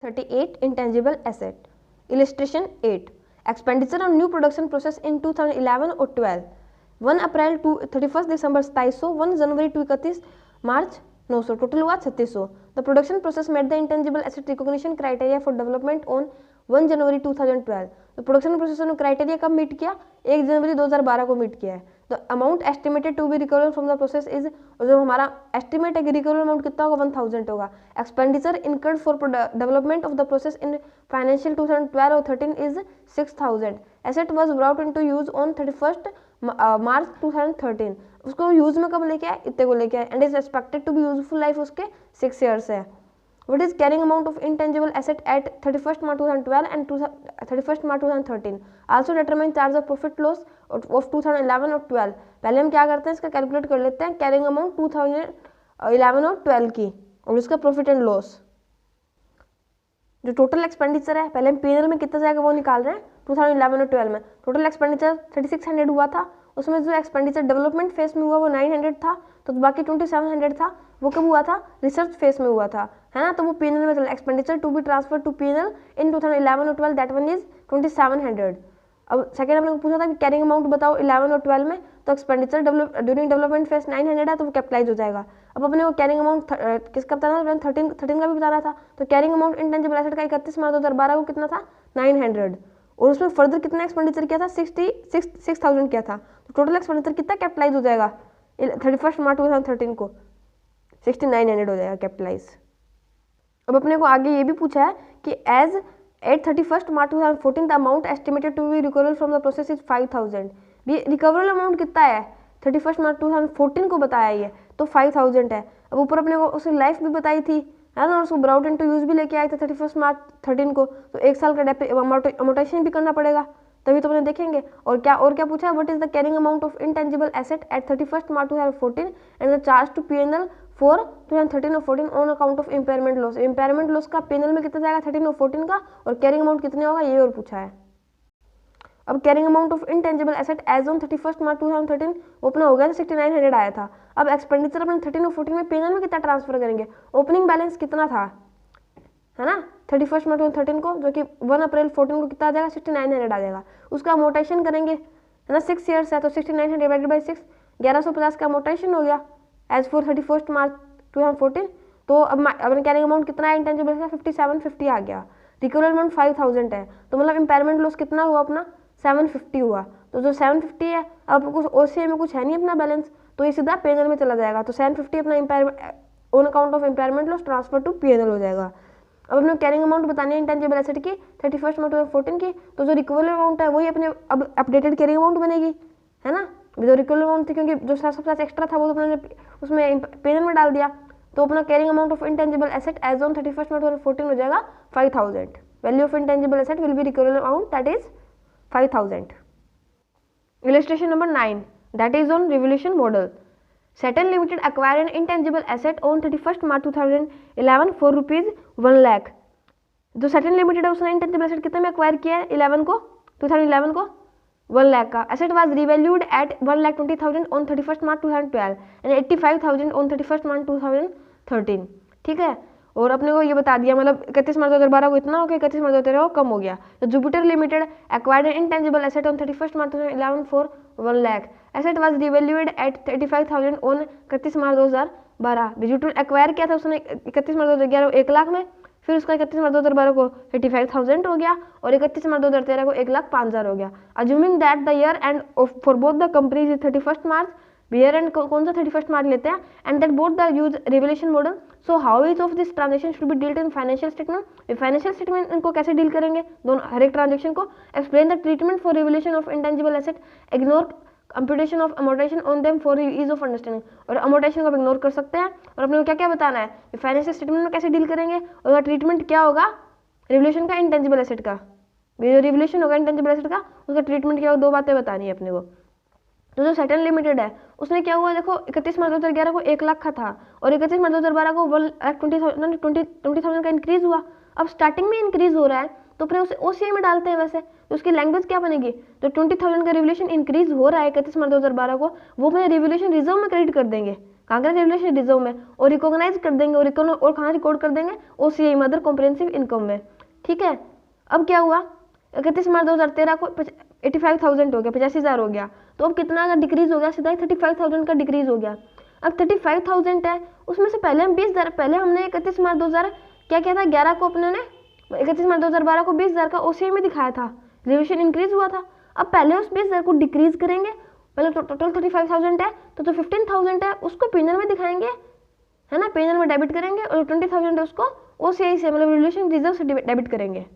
38 intangible asset. Illustration 8. Expenditure on new production process in 2011 और 12. 1 April to 31 December 2700, 1 January to 31 March 900, total हुआ 3600. The production process met the intangible asset recognition criteria for development on 1 January 2012. तो production process ने criteria कब meet किया? 1 January 2012 को meet किया है. The amount estimated to be recover from the process is, और जो हमारा एस्टिमेट है कि रिकवर अमाउंट कितना होगा, 1000 होगा. Expenditure incurred for development of the process in financial 2012 और 13 is 6000. Asset was brought into use on 31 March 2013. उसको यूज में कब लेके आए? इतने को लेके आए. And is expected to be useful life उसके 6 years है. What is carrying amount of intangible asset at 31st March 2012 and 31st March 2013? Also determine charge of profit loss of 2011 और 12. पहले हम क्या करते हैं, इसका कैलकुलेट कर लेते हैं कैरिंग अमाउंट 2011 और 12 की और इसका प्रॉफिट एंड लॉस. जो टोटल एक्सपेंडिचर है, पहले हम पीएनएल में कितना जाएगा वो निकाल रहे हैं. 2011 और 12 में टोटल एक्सपेंडिचर 3600 हुआ था. उसमें जो एक्सपेंडिचर डेवलपमेंट फेज में हुआ वो 900 था, तो बाकी 2700 था. वो कब हुआ था? रिसर्च फेज में हुआ था, है ना. तो वो पीएनएल में चला. Expenditure to be transfer to PNL in 2011 और 12, दैट वन इज 2700. अब सेकंड हमने पूछा था कि कैरिंग अमाउंट बताओ 11 और 12 में, तो एक्सपेंडिचर ड्यूरिंग डेवलपमेंट फेज 900 है, तो वो कैपिटलाइज हो जाएगा. अब अपने को कैरिंग अमाउंट किसका बताना था? 13 का भी बताना था. तो कैरिंग अमाउंट इंटेंजिबल एसेट का 31 मार्च 2012 को कितना था? 900. और उसमें फर्दर कितना एक्सपेंडिचर किया था? 6000 किया था. तो टोटल एक्सपेंडिचर कितना कैपिटलाइज हो जाएगा 31 मार्च 2013 को? 6900 हो जाएगा कैपिटलाइज. अब अपने को आगे ये भी पूछा है कि as at 31 March 2014 the amount estimated to be recoverable from the process is 5000. भी रिकवरेबल अमाउंट कितना है? 31 मार्च 2014 को बताया ये, तो 5000 है. अब ऊपर अपने को उसकी लाइफ भी बताई थी, है ना, और उसको ब्राउट इनटू यूज भी लेके आए थे 31 मार्च 13 को, तो 1 साल का अमोर्टाइजेशन भी करना पड़ेगा, तभी तो अपने देखेंगे. और क्या पूछा है? What is the carrying amount of intangible asset at 31 March 2014 and the charge to PNL for 2013 और 14 on account of impairment loss. Impairment loss का पीएनएल में कितना जाएगा 13 और 14 का, और कैरिंग अमाउंट कितने होगा ये और पूछा है. अब carrying amount of intangible asset as on 31 March 2013 वो अपना हो गया था 6900 आया था. अब एक्सपेंडिचर अपने 13 और 14 में पीएनएल में कितना ट्रांसफर करेंगे? ओपनिंग बैलेंस कितना था, है ना, 31 मार्च 2013 को, जो कि 1 अप्रैल 14 को कितना आ जाएगा? 6900 आ जाएगा. उसका अमोर्टाइजेशन करेंगे, है ना, 6 years है, तो 6900 डिवाइडेड बाई 6, 1150 का अमोर्टाइजेशन हो गया एज फॉर 31 मार्च 2014. तो अब अपने कैरिंग अमाउंट कितना है इंटेंजिबल का? 5750 आ गया. रिकवरेबल अमाउंट 5000 है, तो मतलब इम्पेयरमेंट लॉस कितना हुआ अपना? 750 हुआ. तो जो 750 है, अब कुछ ओसीआई में कुछ है नहीं अपना बैलेंस, तो ये सीधा पीएनएल में चला जाएगा. तो 750 अपना on account of impairment loss transfer to PNL हो जाएगा. अब अपने कैरिंग अमाउंट बतानी है इंटेंजिबल एसेट की 31 मार्च 2014 की, तो जो रिकवरेबल अमाउंट है वही अपने अब अपडेटेड कैरिंग अमाउंट बनेगी, है ना. जो रिकवरेबल अमाउंट थी, क्योंकि जो 750 एक्स्ट्रा था वो तो अपने उसमें पीएनएल में डाल दिया, तो अपना carrying amount of intangible asset as on 31 March 2014 हो जाएगा 5000. Value of intangible asset will be recoverable amount, that is 5000. Illustration number 9, that is on revaluation model. Saturn Limited acquired an intangible asset on 31st March 2011 for rupees 1 lakh. जो Saturn Limited है उसने intangible asset कितने में acquire किया है? 2011 को 1 lakh का. Asset was revalued at 1,20,000 on 31st March 2012 and 85,000 on 31st March 2013. ठीक है. और अपने को ये बता दिया, मतलब 31 मार्च 2012 को इतना हो गया, 31 मार्च 2013 को कम हो गया. तो Jupiter limited acquired an intangible asset on 31 March 2011 for 1 lakh. Asset was revalued at 35,000 on 31 March 2012. Jupiter acquire किया था उसने 31 मार्च 2011 को 1 लाख में, फिर उसका 31 मार्च 2012 को 85,000 हो गया, और 31 मार्च 2013 को 1,05,000 हो गया. Assuming that the year end for both the companies is 31 March, year end कौन सा 31 मार्च लेते हैं, and that both the use revaluation model. So how is of this transaction should be dealt in financial statement. Financial statement इनको कैसे डील करेंगे दोनों, हर एक ट्रांजेक्शन को. Explain the treatment for revaluation of intangible asset, ignore computation of amortisation on them for ease of understanding. और amortisation को इग्नोर कर सकते हैं. और अपने को क्या क्या बताना है, फाइनेंशियल स्टेटमेंट में कैसे डील करेंगे, और ट्रीटमेंट क्या होगा रिवैल्यूएशन का इंटेंजिबल एसेट का. जो रिवैल्यूएशन होगा इंटेंजिबल एसेट का, उसका ट्रीटमेंट क्या होगा, 2 बातें बतानी है अपने को. तो जो सैटर्न लिमिटेड है उसने क्या हुआ, देखो 31 मार्च 2011 को 1 लाख का था, और 31 मार्च 2012 को 1,20,000 का इंक्रीज हुआ. अब स्टार्टिंग में इंक्रीज हो रहा है, तो अपने उसे ओसीआई में डालते हैं. वैसे तो उसकी लैंग्वेज क्या बनेगी, तो 20,000 का रिवैल्यूएशन इंक्रीज हो रहा है 31 मार्च 2012 को, वो अपने रिवैल्यूएशन रिजर्व में क्रेडिट कर देंगे. कहाँ करें, रेवोल्यूशन रिजर्व में, और रिकॉग्नाइज कर देंगे और कहाँ रिकॉर्ड कर देंगे, OCI में, अदर कॉम्प्रिहेंसिव इनकम में। ठीक है, अब क्या हुआ, 31 मार्च 2013 को 85,000 हो गया, 85,000 हो गया। तो अब कितना का डिक्रीज हो गया, सीधा ही 35,000 का डिक्रीज हो गया। अब 35,000 है, उसमें से पहले हम 20,000, पहले हमने 31 मार्च 2000 क्या किया था, 11 को अपने ने 31 मार्च 2012 को 20,000 का OCI में दिखाया था, रिवोल्यूशन इंक्रीज हुआ था। अब पहले उस 20,000 को डिक्रीज करेंगे, पहले टोटल 35,000 है तो 15,000 है उसको P&L में दिखाएंगे, है ना, P&L में डेबिट करेंगे, और 20,000 है उसको OCI से, मतलब रिवोल्यूशन रिजर्व से डेबिट करेंगे।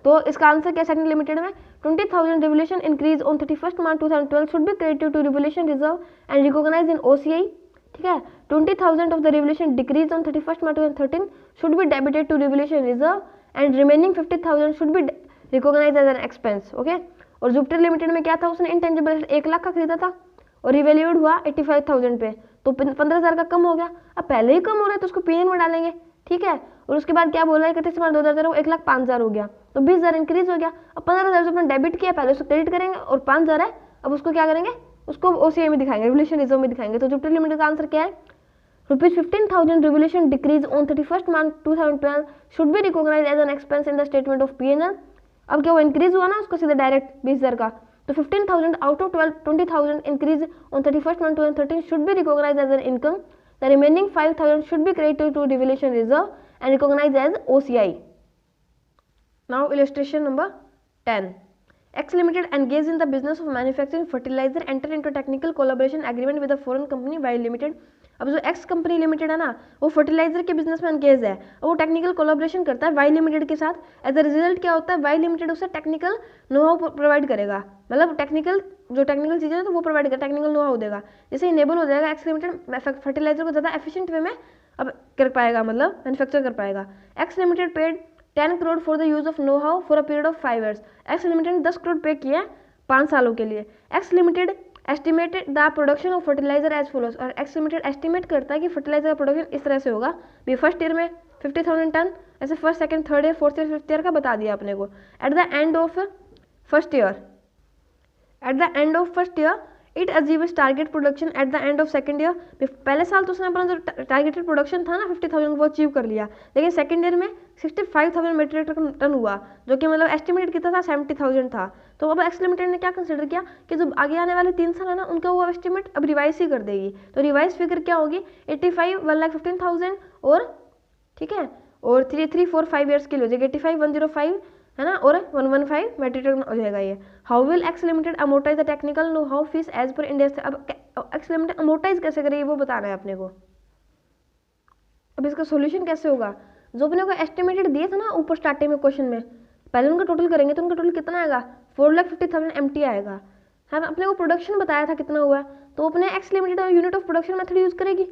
तो इसका आंसर क्या, सेकंड लिमिटेड में 20,000 revolution increase on 31 March 2012 should be credited to revolution reserve and recognise in OCI। ठीक है, 20,000 of the revolution decrease on 31 March 2013 should be debited to revolution reserve and remaining 50,000 should be recognise as an expense. Okay, और Jupiter limited में क्या था, उसने intangible 1 lakh का खरीदा था और रिवैल्यूड हुआ 85,000 पे, तो 15,000 का कम हो गया। अब पहले ही कम हो रहा है तो उसको P&L में डालेंगे। ठीक है, और उसके बाद क्या बोल रहा है, 31 मार्च 2013 को 1,05,000 हो गया, तो 20,000 इंक्रीज हो गया। अब 15,000 अपने डेबिट किया, पहले उसको क्रेडिट करेंगे, और 5,000 है, अब उसको क्या करेंगे, उसको OCI में दिखाएंगे, रिवोल्यूशन रिजर्व में दिखाएंगे। तो जुपिटर लिमिटेड का आंसर क्या है, ₹15,000 revolution decrease on 31 March 2012 should be recognise as an expense in the statement of P&L। अब क्या वो इंक्रीज हुआ ना, उसको सीधे डायरेक्ट 20,000 का, तो 15,000 out of 20,000 increase on 31 March 2013 should be recognise as an income, the remaining 5,000 should be credited to revolution reserve and recognise as OCI। Now illustration number 10, X Limited engaged in the business of manufacturing fertilizer enter into technical collaboration agreement with a foreign company Y Limited। अब जो X company limited है ना, वो fertiliser के business में engage है, और वो टेक्निकल कोलैबोरेशन करता है Y लिमिटेड के साथ। एज अ रिजल्ट क्या होता है, Y लिमिटेड उसे टेक्निकल नो हाउ प्रोवाइड करेगा, मतलब टेक्निकल चीज़ें हैं तो वो प्रोवाइड करेगा, टेक्निकल नो हाउ देगा, जिससे इनेबल हो जाएगा X लिमिटेड फर्टिलाइजर को ज़्यादा एफिशिएंट वे में अब कर पाएगा, मतलब मैन्युफैक्चर कर पाएगा। X limited paid 10 crore for the use of know how for a period of 5 years। X limited ने 10 करोड़ पे किया 5 सालों के लिए। X limited estimated the production of fertiliser as follows, और X लिमिटेड एस्टिमेट करता है कि फर्टिलाइजर का प्रोडक्शन इस तरह से होगा, भी फर्स्ट ईयर में 50,000 टन, ऐसे first second third year fourth year fifth year का बता दिया अपने को। At the end of first year it achieves target production at the end of second year. पहले साल तो उसने अपना जो टारगेटेड प्रोडक्शन था ना 50,000 वो अचीव कर लिया, लेकिन सेकंड ईयर में 65,000 मेट्रिक टन हुआ, जो कि मतलब एस्टिमेटेड कितना था 70,000 था। तो अब X लिमिटेड ने क्या कंसिडर किया कि जो आगे आने वाले 3 साल है ना, उनका वो एस्टिमेट अब रिवाइज ही कर देगी। तो रिवाइज फिगर क्या होगी, 85 1,15,000 और ठीक है, और 3 3 4 5 ईयर्स के लिए हो जाएगी 85 105 है ना, और 115 मेट्रिक टन हो जाएगा ये। How will X limited amortise the technical know how fees as per India. अब X लिमिटेड अमोर्टाइज कैसे करेगी वो बताना है अपने को। अब इसका सोल्यूशन कैसे होगा, जो अपने को एस्टिमेटेड दिया था ना ऊपर स्टार्टिंग में क्वेश्चन में, पहले उनका टोटल करेंगे तो उनका टोटल कितना आएगा, 4,50,000 MT आएगा। है अपने को प्रोडक्शन बताया था कितना हुआ, तो अपने X limited unit of production method use करेगी,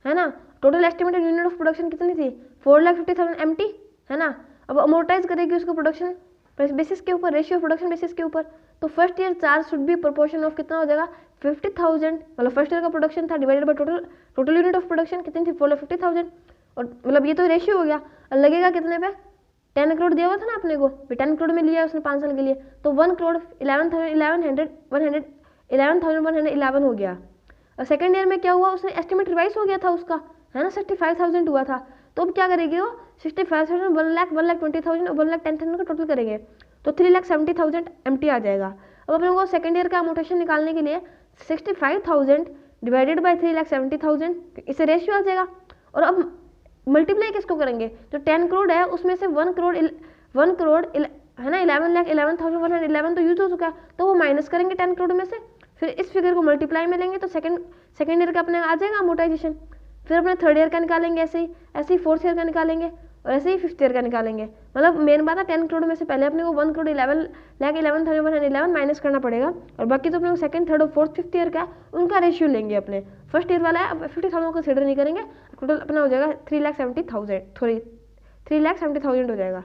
है ना। Total estimated unit of production कितनी थी, 4,50,000 MT, है ना। अब अमोर्टाइज करेगी उसको प्रोडक्शन बेसिस के ऊपर, रेशियो ऑफ प्रोडक्शन बेसिस के ऊपर। तो first year charge should be proportion of कितना हो जाएगा 50,000, मतलब फर्स्ट ईयर का प्रोडक्शन था divided by total unit of production कितनी थी 4,50,000, और मतलब ये तो रेशियो हो गया। और लगेगा कितने पे, 10 करोड़ दिया हुआ था ना अपने को, 10 करोड़ में लिया उसने 5 साल के लिए, तो 1 करोड़ 11,111 हो गया। और सेकंड ईयर में क्या हुआ, उसने एस्टिमेट रिवाइज हो गया था उसका, है ना, 65,000 हुआ था। तो अब क्या करेगी वो 65,000 1,20,000 और 1,10,000 का टोटल करेंगे, तो 3,70,000 MT आ जाएगा। अब अपने को सेकंड ईयर का अमोर्टाइजेशन निकालने के लिए 65,000 डिवाइडेड बाय 3,70,000, इससे रेशियो आ जाएगा। और अब मल्टीप्लाई किसको करेंगे, जो 10 करोड़ है उसमें से 1 करोड़ है ना 11,11,111 तो यूज हो चुका है, तो वो माइनस करेंगे 10 करोड़ में से, फिर इस फिगर को मल्टीप्लाई में लेंगे तो सेकंड ईयर का अपने आ जाएगा अमोर्टाइजेशन। फिर अपने थर्ड ईयर का निकालेंगे, ऐसे ही फोर्थ ईयर का निकालेंगे, और ऐसे ही फिफ्थ ईयर का निकालेंगे। मतलब मेन बात है 10 करोड़ में से पहले अपने को 1 करोड़ 11,11,111 माइनस करना पड़ेगा, और बाकी तो अपने को सेकंड थर्ड और फोर्थ फिफ्थ ईयर का उनका रेशियो लेंगे। अपने फर्स्ट ईयर वाला है, अब 50,000 को कंसिडर नहीं करेंगे, टोटल अपना हो जाएगा 3,70,000 हो जाएगा।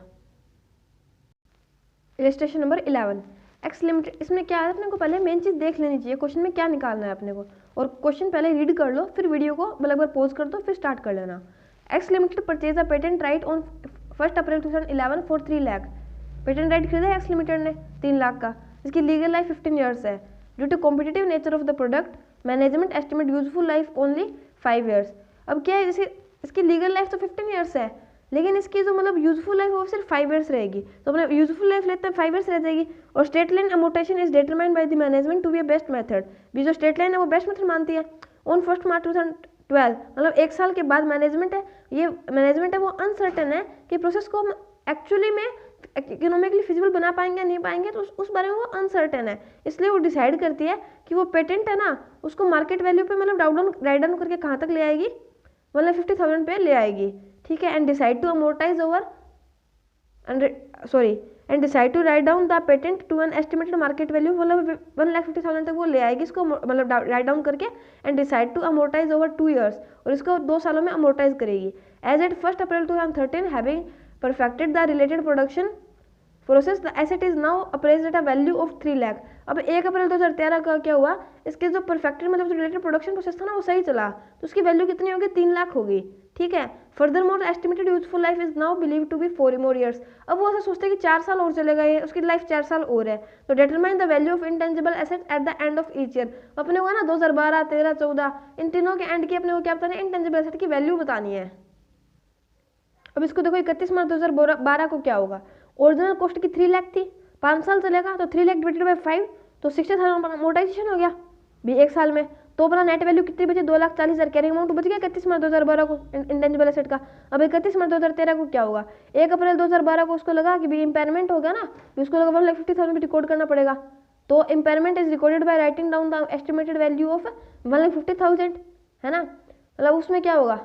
Illustration number 11, X limited. इसमें क्या है, अपने को पहले मेन चीज़ देख लेनी चाहिए क्वेश्चन में क्या निकालना है अपने को, और क्वेश्चन पहले रीड कर लो, फिर वीडियो को मतलब एक बार पॉज कर दो, फिर स्टार्ट कर लेना। X limited purchase a patent right on 1 April 2011 for 3 lakh. Patent right खरीदा X लिमिटेड ने 3 लाख का, इसकी लीगल लाइफ 15 ईयर्स है। Due to competitive nature of the product management estimate useful life only 5 years. अब क्या है, जैसे इसकी लीगल लाइफ तो 15 ईयर्स है, लेकिन इसकी जो मतलब यूजफुल लाइफ वो सिर्फ 5 ईयर्स रहेगी, तो अपने यूजफुल लाइफ लेते हैं 5 ईयर्स रह जाएगी। और straight line amortisation is determined by the management to be a best method, भी जो स्ट्रेट लाइन है वो बेस्ट मेथड मानती है। ऑन 1 मार्च 2012, मतलब 1 साल के बाद मैनेजमेंट है वो अनसर्टेन है कि प्रोसेस को हम एक्चुअली में इकोनॉमिकली फिजिबल बना पाएंगे या नहीं पाएंगे, तो उस बारे में वो अनसर्टेन है। इसलिए वो डिसाइड करती है कि वो पेटेंट है ना उसको मार्केट वैल्यू पे मतलब राइट डाउन करके कहाँ तक ले आएगी, 1,50,000 पे ले आएगी, ठीक है। And decide to amortise over and decide to write down the patent to an estimated market value, मतलब 1,50,000 तक वो ले आएगी इसको, मतलब राइट डाउन करके। And decide to amortise over 2 years, और इसको 2 सालों में अमोर्टाइज करेगी। As at 1 April 2013 having perfected the related production process, the asset is now appraised at a value of 3 lakh. अब 1 अप्रैल 2013 का क्या हुआ, इसके जो परफेक्टेड मतलब जो रिलेटेड प्रोडक्शन प्रोसेस था ना वो सही चला, तो उसकी वैल्यू कितनी होगी, 3 लाख होगी, ठीक है। Further more estimated useful life is now believe to be 4 more years। अब वो ऐसा सोचते हैं कि 4 साल और चलेगा, ये उसकी लाइफ 4 साल और है। तो determine the value of intangible asset at the end of each year. अपने को ना 2012, 13, 14 इन तीनों के एंड की अपने को क्या बताना है, इंटेंजिबल एसेट की वैल्यू बतानी है। अब इसको देखो 31 मार्च 2012 को क्या होगा, ओरिजिनल कॉस्ट की 3 लाख थी, 5 साल चलेगा तो 3 लाख डिवाइडेड बाई 5 तो 60,000 अमोर्टाइजेशन हो गया भी 1 साल में। तो अपना नेट वैल्यू कितनी बची, 2,40,000 कैरिंग अमाउंट बच गया 31 मार्च 2012 को इंटेंजिबल एसेट का। अब 31 मार्च 2013 को क्या होगा, 1 अप्रैल 2012 को उसको लगा कि भी इम्पेयरमेंट हो गया ना, भी उसको लगा 1,50,000 भी रिकॉर्ड करना पड़ेगा। तो impairment is recorded by writing down the estimated value of 1,50,000, है ना। मतलब उसमें क्या होगा,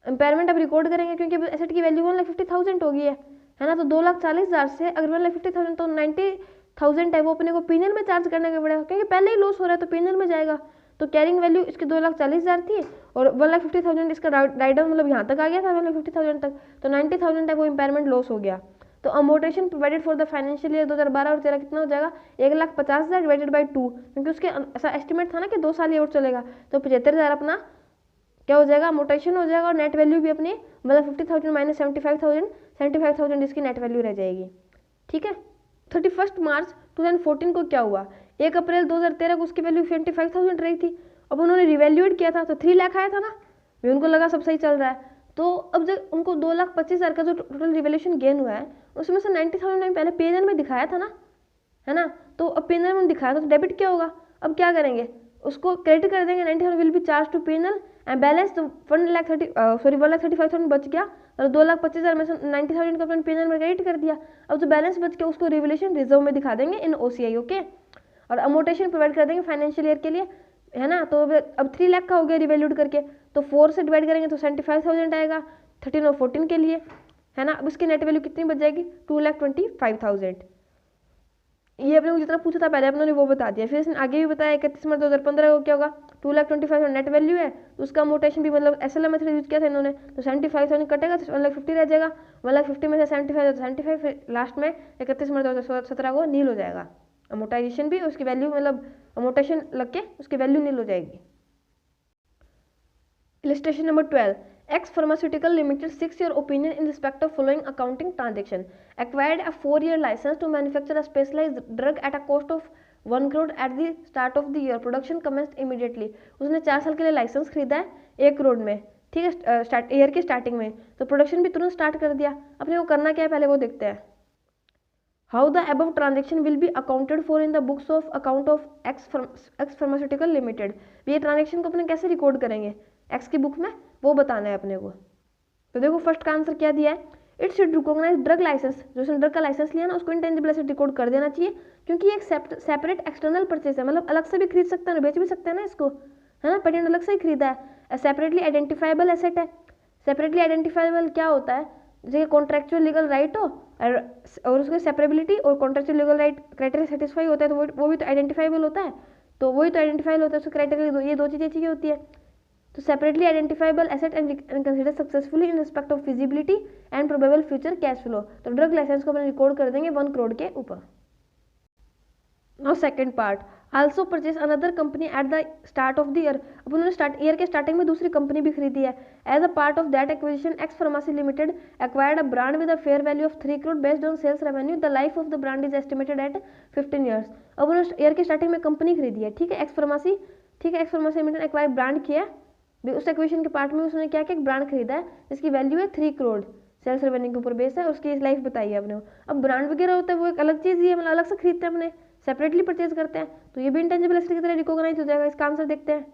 इम्पेयरमेंट अब रिकॉर्ड करेंगे क्योंकि एसेट की वैल्यू 1,50,000 हो गई है ना। तो 2,40,000 से अगर 1,50,000 तो 90,000 है वो अपने को पीनल में चार्ज करने का पड़ेगा, क्योंकि पहले ही लॉस हो रहा है तो पीनल में जाएगा। तो कैरिंग वैल्यू इसकी 2,40,000 थी और 1,50,000 इसका राइट डाउन मतलब यहाँ तक आ गया था 1,50,000 तक, तो 90,000 है वो इम्पेयरमेंट लॉस हो गया। तो amortisation provided for the financial year 2012 और 13 कितना हो जाएगा, 1,50,000 डिवाइडेड बाई 2, क्योंकि उसके ऐसा एस्टिमेट था ना कि 2 साल ये और चलेगा, तो 75,000 अपना क्या हो जाएगा, अमोर्टाइजेशन हो जाएगा। और नेट वैल्यू भी अपनी मतलब 50,000 माइनस 75,000 जिसकी नेट वैल्यू रह जाएगी, ठीक है। 31 मार्च 2014 को क्या हुआ, 1 अप्रैल 2013 को उसकी वैल्यू 25,000 रही थी। अब उन्होंने रिवैल्यूएट किया था तो 3 लाख आया था ना, भी उनको लगा सब सही चल रहा है। तो अब जब उनको 2,25,000 का जो टोटल रिवैल्यूएशन गेन हुआ है उसमें से 90,000 पहले पेनल में दिखाया था ना, है ना। तो अब पेनल में दिखाया था तो डेबिट क्या होगा, अब क्या करेंगे, उसको क्रेडिट कर देंगे, 90,000 will be charge to PNL and balance तो 1,35,000 बच गया, और 2,25,000 में से 90,000 को अपने पेनल में क्रेडिट कर दिया। अब जो बैलेंस बच गया उसको रिवैल्यूएशन रिजर्व में दिखा देंगे इन OCI, ओके। और अमोर्टाइजेशन प्रोवाइड कर देंगे फाइनेंशियल ईयर के लिए, है ना। तो अब 3 लाख का हो गया रिवैल्यूड करके, तो 4 से डिवाइड करेंगे तो 75,000 आएगा 13 और 14 के लिए, है ना। अब इसकी नेट वैल्यू कितनी बच जाएगी, 2,25,000। ये अपने को जितना पूछा था पहले अपनों ने वो बता दिया। फिर इसने आगे भी बताया 31 मार्च 2015 को क्या होगा, 2,25,000 नेट वैल्यू है, तो उसका अमोर्टाइजेशन भी मतलब SLM मेथड यूज किया था इन्होंने, तो 75,000 कटेगा तो 1,50,000 रह जाएगा, 1,50,000 में से 75 तो 75, फिर लास्ट में 31 मार्च 2017 को नील हो जाएगा अमोर्टाइजेशन भी, उसकी वैल्यू मतलब अमोर्टाइजेशन लग के उसकी वैल्यू नील हो जाएगी। Illustration number 12, X Pharmaceutical Limited seeks your opinion in respect of following accounting transaction. Acquired a 4-year license to manufacture a specialized drug at a cost of 1 crore at the start of the year. Production commenced immediately. उसने 4 साल के लिए licence खरीदा है 1 करोड़ में, ठीक है, year की स्टार्टिंग में, तो प्रोडक्शन भी तुरंत स्टार्ट कर दिया। अपने को करना क्या है पहले वो देखते हैं। How the above transaction will be accounted for in the books of account of X Pharmaceutical Limited. ये ट्रांजेक्शन को अपने कैसे रिकॉर्ड करेंगे एक्स की बुक में, वो बताना है अपने को। तो देखो फर्स्ट का आंसर क्या दिया है, it should recognise drug licence, जो उसने ड्रग का लाइसेंस लिया ना उसको इंटेंजिबल एसेट रिकॉर्ड कर देना चाहिए, क्योंकि ये एक सेपरेट एक्सटर्नल परचेज है, मतलब अलग से भी खरीद सकता है, बेच भी सकता है ना इसको, है ना। पेटेंट अलग से ही खरीदा है। सेपरेटली आइडेंटिफाइबल एसेट है। सेपरेटली आइडेंटिफाइबल क्या होता है, जैसे कॉन्ट्रेक्चुअल लीगल राइट हो और उसकी सेपरेबिलिटी और contractual legal right criteria satisfy होता है, तो वो भी तो आइडेंटिफाइबल होता है, तो वही तो आइडेंटिफाइबल होता है, उसके क्राइटेरिया ये 2 चीज़ें चाहिए होती है। तो separately identifiable asset and consider successfully in respect of feasibility and probable future cash flow. तो ड्रग लाइसेंस को अपन रिकॉर्ड कर देंगे 1 करोड़ के ऊपर। Now second part, also purchase another company at the start of the year. अब उन्होंने year के starting में दूसरी कंपनी भी खरीदी है। As a part of that acquisition X pharmacy limited acquired a brand with a fair value of 3 crore based on sales revenue. The life of the brand is estimated at 15 years. अब उन्होंने year के starting में company खरीदी है, ठीक है, x pharmacy, ठीक है, x pharmacy limited acquire brand किया भी उस एक्वेशन के पार्ट में उसने क्या क्या एक ब्रांड खरीदा है जिसकी वैल्यू है 3 करोड़, सेल्स रेवेन्यू के ऊपर बेस है, उसकी लाइफ बताइए आपने। अब ब्रांड वगैरह होता है वो एक अलग चीज़ ही है, मतलब अलग से खरीदते हैं अपने, सेपरेटली परचेज करते हैं, तो ये भी इंटेंजिबल एसेट की तरह रिकॉग्नाइज हो जाएगा। इसका आंसर देखते हैं।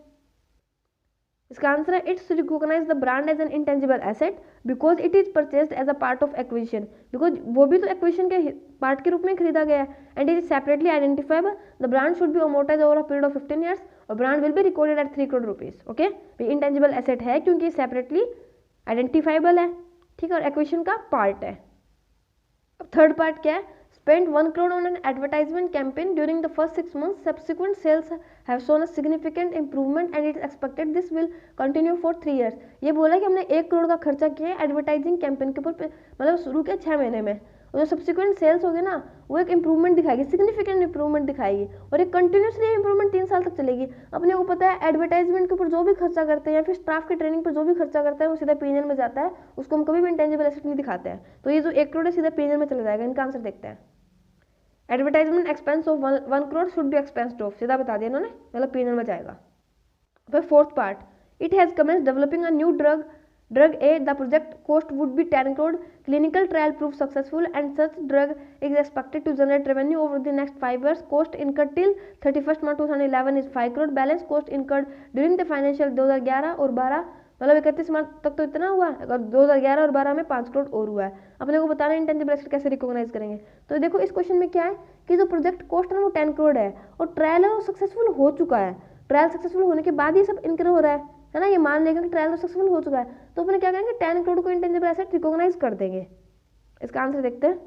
इसका आंसर है it's recognise the brand as an intangible asset because it is purchased as a part of acquisition, because वो भी तो एक्विजिशन के पार्ट के रूप में खरीदा गया है, and it is separately identifiable, the brand should be amortise over a period of 15 years और brand will be recorded at 3 crore rupees. Okay, intangible asset है क्योंकि सेपरेटली आइडेंटिफाइबल है, ठीक है, और एक्विजिशन का पार्ट है। अब थर्ड पार्ट क्या है, spent 1 crore on an advertisement campaign during the first 6 months. Subsequent sales have shown a significant improvement and it is expected this will continue for 3 years. ये बोला कि हमने 1 करोड़ का खर्चा किया है एडवर्टाइजिंग कैंपेन के ऊपर, मतलब शुरू के 6 महीने में, और जो सब्सिक्वेंट सेल्स होगी ना वो एक इंप्रूवमेंट दिखाएगी, सिग्निफिकेंट इंप्रूवमेंट दिखाएगी, और एक कंटिन्यूसली इंप्रूवमेंट 3 साल तक चलेगी। अपने को पता है एडवर्टाइजमेंट के ऊपर जो भी खर्चा करते हैं या फिर स्टाफ की ट्रेनिंग पर जो भी खर्चा करता है वो सीधा पीएनएल में जाता है, उसको हम कभी भी इंटेंजिबल एसेट नहीं दिखाते हैं। तो ये जो 1 करोड़ है सीधा पीएनएल में चला जाएगा। इनका आंसर देखते हैं। Advertisement expense of 1 crore should be expensed off, सीधा बता दिया इन्होंने, मतलब पीएनएल में जाएगा। फिर fourth part, it has commenced developing a new drug A, the project cost would be 10 crore, clinical trial prove successful and such drug is expected to generate revenue over the next 5 years, cost incurred till 31 March 2011 is 5 crore, balance cost incurred during the financial 2011 और 12, मतलब 31 मार्च तक तो इतना हुआ है, अगर 2011 और 12 में 5 करोड़ और हुआ है। अपने को बताना है इंटेंजिबल एसेट कैसे रिकॉग्नाइज करेंगे। तो देखो इस क्वेश्चन में क्या है कि जो प्रोजेक्ट कॉस्ट है वो 10 करोड़ है और ट्रायल है वो सक्सेसफुल हो चुका है, ट्रायल सक्सेसफुल होने के बाद ये सब इनकम हो रहा है ना, ये मान लेगा कि ट्रायल तो सक्सेसफुल हो चुका है, तो अपने क्या करेंगे 10 करोड़ को इंटेंजिबल एसेट रिकॉग्नाइज कर देंगे। इसका आंसर देखते हैं।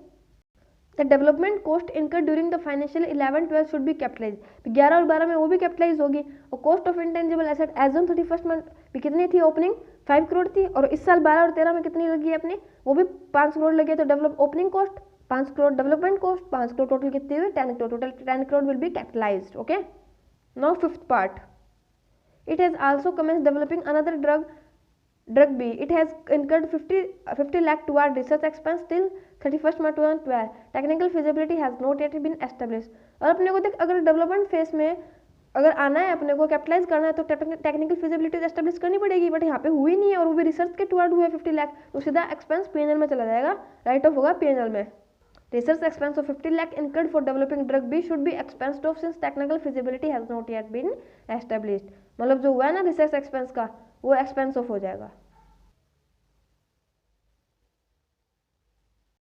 The development cost incurred during the financial 11-12 should be capitalise, 11 और 12 में वो भी कैपिटलाइज होगी। और cost of intangible asset as on 31 month भी कितनी थी, ओपनिंग 5 करोड़ थी, और इस साल 12 और 13 में कितनी लगी है अपनी, वो भी 5 करोड़ लगी है। तो develop opening cost 5 crore, development cost 5 crore, total कितनी हुई 10 crore, total 10 crore will be capitalised. Okay, now fifth part, it has also commenced developing another drug B. It has incurred 50 lakh toward research expense till 31 March 2012. Technical feasibility has not yet been established. और अपने को देख अगर development phase में अगर आना है, अपने को कैपिटलाइज करना है, तो टेक्निकल फिजिबिलिटी एस्टेब्लिश करनी पड़ेगी, बट यहाँ पे हुई नहीं है और वो भी रिसर्च के टुवर्ड हुए 50 लाख, तो सीधा एक्सपेंस पीएनएल में चला जाएगा, राइट ऑफ होगा पीएनएल में। Research expense of 50 lakh incurred for developing drug B should be expensed off since technical feasibility has not yet been established. मतलब जो हुआ है ना रिसर्च एक्सपेंस का वो एक्सपेंस ऑफ हो जाएगा।